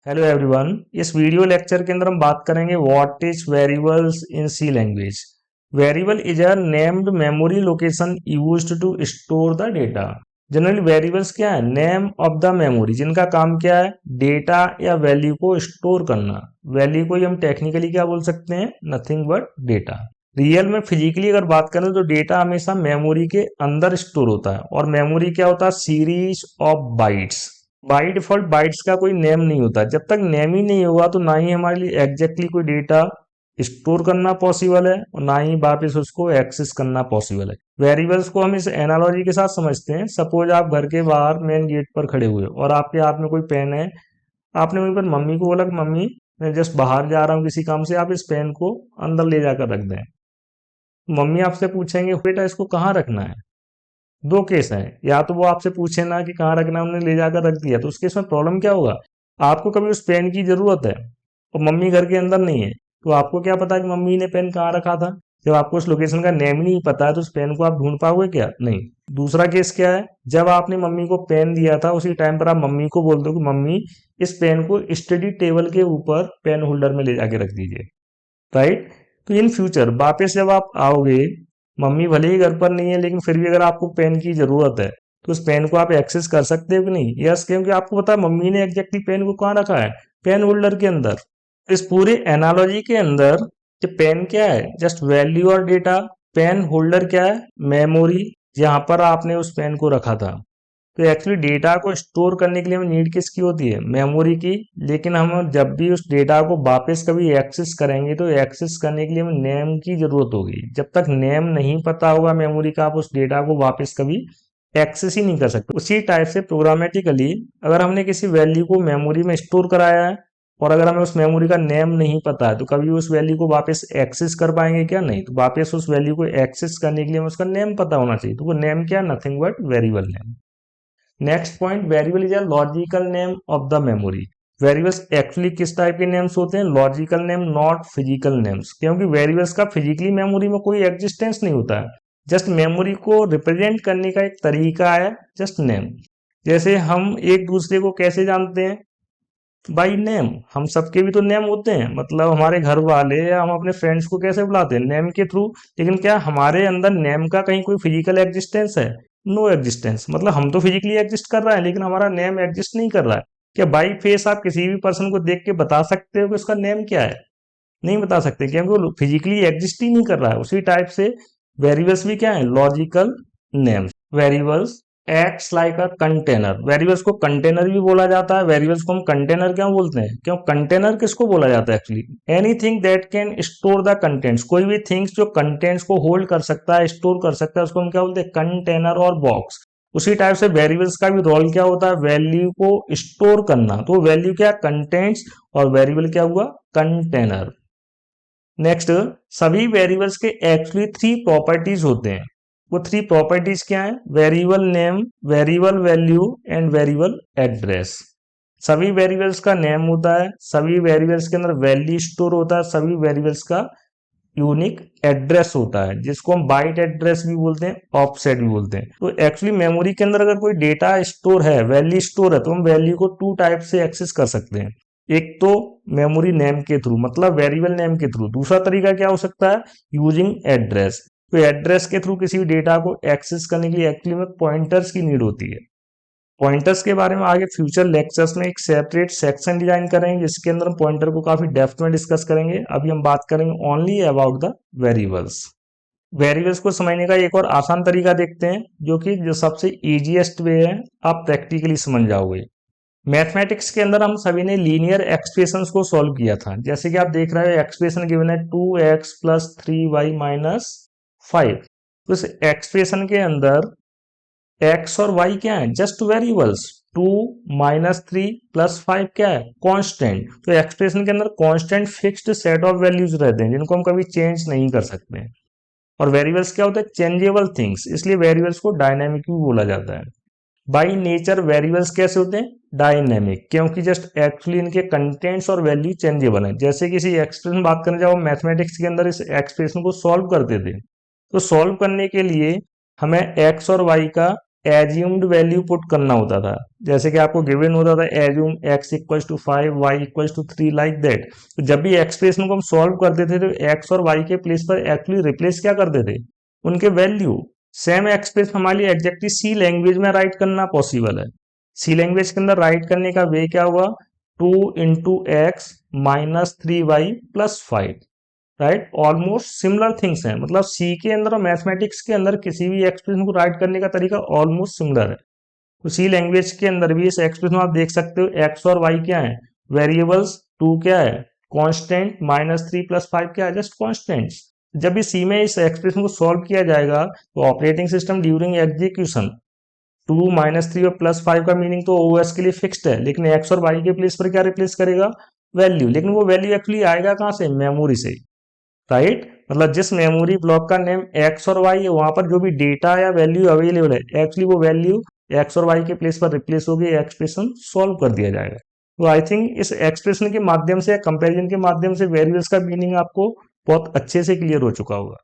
Hello everyone. इस video lecture के अंदर हम बात करेंगे what is variables in C language. Variable is a named memory location used to store the data. Generally variables क्या है? नेम ऑफ द मेमोरी, जिनका काम क्या है? डेटा या वैल्यू को स्टोर करना। वैल्यू को ही हम टेक्निकली क्या बोल सकते हैं? Nothing but data. रियल में फिजिकली अगर बात करें तो डेटा हमेशा मेमोरी के अंदर स्टोर होता है, और मेमोरी क्या होता है? Series of bytes. By default bytes का कोई नेम नहीं होता। जब तक नेम ही नहीं होगा तो ना ही हमारे लिए एग्जैक्टली कोई डेटा स्टोर करना पॉसिबल है और ना ही वापस उसको एक्सेस करना पॉसिबल है। वेरिएबल्स को हम इस एनालॉजी के साथ समझते हैं। सपोज आप घर के बाहर मेन गेट पर खड़े हुए हो और आपके हाथ में कोई पेन है। आपने वहीं पर मम्मी को बोला कि मम्मी मैं जस्ट बाहर जा रहा हूँ किसी काम से, आप इस पेन को अंदर ले जाकर रख दें। मम्मी आपसे पूछेंगे बेटा इसको कहाँ रखना है। दो केस हैं, या तो वो आपसे पूछे ना कि कहाँ रखना है, उन्होंने ले जाकर रख दिया, तो उस केस में प्रॉब्लम क्या होगा? आपको कभी उस पेन की जरूरत है और मम्मी घर के अंदर नहीं है, तो आपको क्या पता कि मम्मी ने पेन कहाँ रखा था? जब आपको उस लोकेशन का नेम ही नहीं पता है तो उस पेन को आप ढूंढ पाओगे क्या? नहीं। दूसरा केस क्या है? जब आपने मम्मी को पेन दिया था उसी टाइम पर आप मम्मी को बोल दो कि मम्मी इस पेन को स्टडी टेबल के ऊपर पेन होल्डर में ले जाके रख दीजिए, राइट? तो इन फ्यूचर वापस जब आप आओगे, मम्मी भले ही घर पर नहीं है लेकिन फिर भी अगर आपको पेन की जरूरत है तो उस पेन को आप एक्सेस कर सकते हो कि नहीं? यस, क्योंकि आपको पता है मम्मी ने एग्जैक्टली पेन को कहाँ रखा है? पेन होल्डर के अंदर। इस पूरे एनालॉजी के अंदर ये पेन क्या है? जस्ट वैल्यू और डेटा। पेन होल्डर क्या है? मेमोरी, जहां पर आपने उस पेन को रखा था। तो एक्चुअली डेटा को स्टोर करने के लिए हमें नीड किसकी होती है? मेमोरी की। लेकिन हम जब भी उस डेटा को वापस कभी एक्सेस करेंगे तो एक्सेस करने के लिए हमें नेम की जरूरत होगी। जब तक नेम नहीं पता होगा मेमोरी का, आप उस डेटा को वापस कभी एक्सेस ही नहीं कर सकते। उसी टाइप से प्रोग्रामेटिकली अगर हमने किसी वैल्यू को मेमोरी में स्टोर कराया है और अगर हमें उस मेमोरी का नेम नहीं पता है तो कभी उस वैल्यू को वापस एक्सेस कर पाएंगे क्या? नहीं। तो वापस उस वैल्यू को एक्सेस करने के लिए हमें उसका नेम पता होना चाहिए। तो वो नेम क्या? Nothing but variable name. Next point, variable is a logical name of the memory. Variables actually किस टाइप के नेम्स होते हैं? Logical name, not physical names. क्योंकि वेरिएबल्स का फिजिकली मेमोरी में कोई एग्जिस्टेंस नहीं होता है। जस्ट मेमोरी को रिप्रेजेंट करने का एक तरीका है, जस्ट नेम। जैसे हम एक दूसरे को कैसे जानते हैं? By name. हम सबके भी तो नेम होते हैं, मतलब हमारे घर वाले या हम अपने फ्रेंड्स को कैसे बुलाते हैं? नेम के थ्रू। लेकिन क्या हमारे अंदर नेम का कहीं कोई फिजिकल एग्जिस्टेंस है? No existence. मतलब हम तो फिजिकली एग्जिस्ट कर रहा है लेकिन हमारा नेम एग्जिस्ट नहीं कर रहा है। क्या बाई फेस आप किसी भी पर्सन को देख के बता सकते हो कि उसका नेम क्या है? नहीं बता सकते, क्योंकि वो फिजिकली एग्जिस्ट ही नहीं कर रहा है। उसी टाइप से वेरिएबल्स भी क्या है? Logical names. Variables acts like a container. Variables को कंटेनर भी बोला जाता है। वेरिएबल्स को हम कंटेनर क्यों बोलते हैं? क्यों कंटेनर किसको बोला जाता है? Actually anything that can store the contents. कोई भी थिंग्स जो कंटेंट्स को होल्ड कर सकता है, स्टोर कर सकता है, उसको हम क्या बोलते हैं? कंटेनर और बॉक्स। उसी टाइप से वेरिएबल्स का भी रोल क्या होता है? वैल्यू को स्टोर करना। तो वैल्यू क्या? कंटेंट्स, और वेरिएबल क्या हुआ? कंटेनर। नेक्स्ट, सभी वेरिएबल्स के एक्चुअली थ्री प्रॉपर्टीज होते हैं। वो थ्री प्रॉपर्टीज क्या है? Variable name, variable value and variable address. सभी वेरिएबल्स का नेम होता है, सभी वेरिएबल्स के अंदर वैल्यू स्टोर होता है, सभी वेरिएबल्स का यूनिक एड्रेस होता है, जिसको हम बाइट एड्रेस भी बोलते हैं, ऑफसेट भी बोलते हैं। तो एक्चुअली मेमोरी के अंदर अगर कोई डेटा स्टोर है, वैल्यू स्टोर है, तो हम वैल्यू को टू टाइप से एक्सेस कर सकते हैं। एक तो मेमोरी नेम के थ्रू, मतलब वेरिएबल नेम के थ्रू। दूसरा तरीका क्या हो सकता है? Using address. तो एड्रेस के थ्रू किसी भी डेटा को एक्सेस करने के लिए एक्चुअली में पॉइंटर्स की नीड होती है। पॉइंटर्स के बारे में आगे फ्यूचर लेक्चर्स में एक सेपरेट सेक्शन डिजाइन करेंगे जिसके अंदर हम पॉइंटर को काफी डेप्थ में डिस्कस करेंगे। अभी हम बात करेंगे only about the variables. Variables को समझने का एक और आसान तरीका देखते हैं, जो सबसे इजीएस्ट वे है, आप प्रैक्टिकली समझ जाओगे। मैथमेटिक्स के अंदर हम सभी ने लीनियर एक्सप्रेशंस को सॉल्व किया था। जैसे कि आप देख रहे हो एक्सप्रेशन गिवन है 2x प्लस 3y माइनस 5। तो इस एक्सप्रेशन के अंदर x और y क्या है? Just variables. 2 माइनस 3 प्लस 5 क्या है? कांस्टेंट। तो एक्सप्रेशन के अंदर constant fixed set of values रहते हैं जिनको हम कभी चेंज नहीं कर सकते। और वेरिएबल्स क्या होता है? चेंजेबल थिंग्स, इसलिए वेरिएबल्स को डायनामिक भी बोला जाता है। बाई नेचर वेरिएबल्स कैसे होते हैं? डायनेमिक, क्योंकि जस्ट एक्चुअली इनके कंटेंट्स और वैल्यू चेंजेबल है। जैसे किसी एक्सप्रेशन बात करने जाओ, मैथमेटिक्स के अंदर इस एक्सप्रेशन को सॉल्व करते थे, तो सॉल्व करने के लिए हमें एक्स और वाई का एज्यूम्ड वैल्यू पुट करना होता था। जैसे कि आपको गिवन होता था assume x equal to 5 y equal to 3 like that. तो जब भी एक्सप्रेशन को हम सॉल्व करते थे तो x और y के प्लेस पर एक्चुअली रिप्लेस क्या करते थे, उनके वैल्यू। सेम एक्सप्रेशन हमारे लिए एग्जैक्टली सी लैंग्वेज में राइट करना पॉसिबल है। सी लैंग्वेज के अंदर राइट करने का वे क्या हुआ, 2 into x minus 3y plus 5, right. Almost similar things हैं, मतलब सी के अंदर और मैथमेटिक्स के अंदर किसी भी एक्सप्रेशन को राइट करने का तरीका ऑलमोस्ट सिमिलर है। तो सी लैंग्वेज के अंदर भी इस एक्सप्रेशन आप देख सकते हो, एक्स और वाई क्या है, वेरिएबल्स, 2 क्या है कांस्टेंट, -3 प्लस 5 क्या है जस्ट कांस्टेंट्स। जब भी सी में इस एक्सप्रेशन को सॉल्व किया जाएगा तो ऑपरेटिंग सिस्टम ड्यूरिंग एग्जीक्यूशन 2 -3 और +5 का मीनिंग तो ओएस के लिए फिक्स्ड है, लेकिन एक्स और वाई के प्लेस पर क्या रिप्लेस करेगा, वैल्यू। लेकिन वो वैल्यू एक्चुअली आएगा कहां से, मेमोरी से, राइट। मतलब जिस मेमोरी ब्लॉक का नेम एक्स और वाई है वहां पर जो भी डेटा या वैल्यू अवेलेबल है, एक्चुअली वो वैल्यू एक्स और वाई के प्लेस पर रिप्लेस होगी, एक्सप्रेशन सॉल्व कर दिया जाएगा। तो आई थिंक इस एक्सप्रेशन के माध्यम से, कंपैरिजन के माध्यम से वेरिएबल्स का मीनिंग आपको बहुत अच्छे से क्लियर हो चुका होगा।